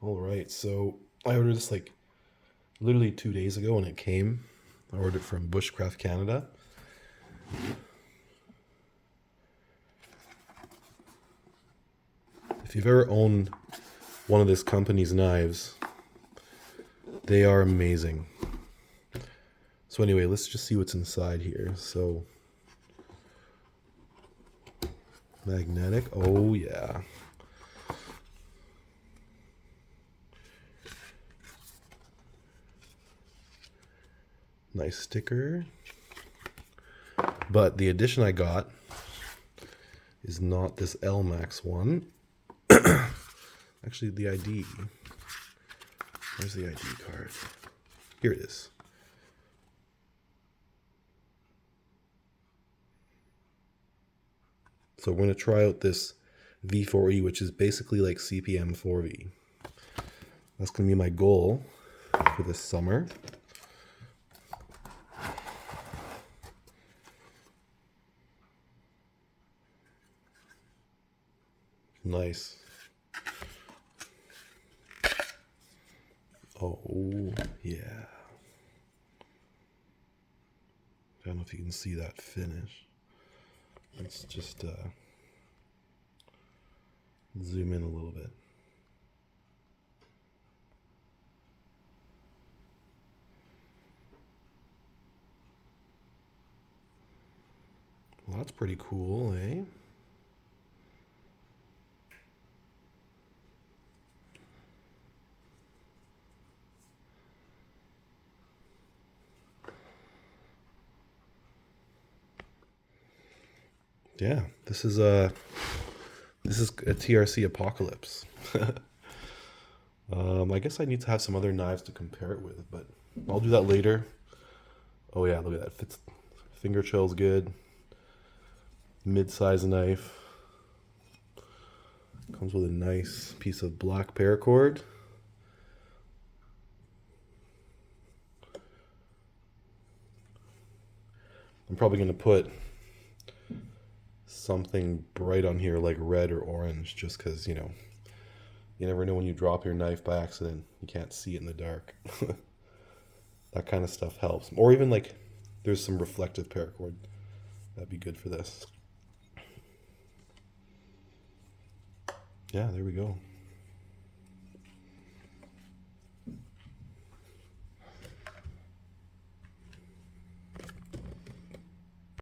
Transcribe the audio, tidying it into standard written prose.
All right, so I ordered this like literally 2 days ago when it came. I ordered it from Bushcraft Canada. If you've ever owned one of this company's knives, they are amazing. So anyway, let's just see what's inside here. So magnetic, oh yeah. Nice sticker. But the edition I got is not this Elmax one. Actually, the ID. Where's the ID card? Here it is. So we're going to try out this V4E, which is basically like CPM 4V. That's going to be my goal for this summer. Nice. Oh, yeah. I don't know if you can see that finish. Let's just zoom in a little bit. Well, that's pretty cool, eh? Yeah, this is a TRC Apocalypse. I guess I need to have some other knives to compare it with, but I'll do that later. Oh yeah, look at that. Fits, finger chill's good. Mid-size knife. Comes with a nice piece of black paracord. I'm probably going to put something bright on here like red or orange just because, you know, you never know when you drop your knife by accident. You can't see it in the dark. That kind of stuff helps. Or even like there's some reflective paracord. That'd be good for this. Yeah, there we go.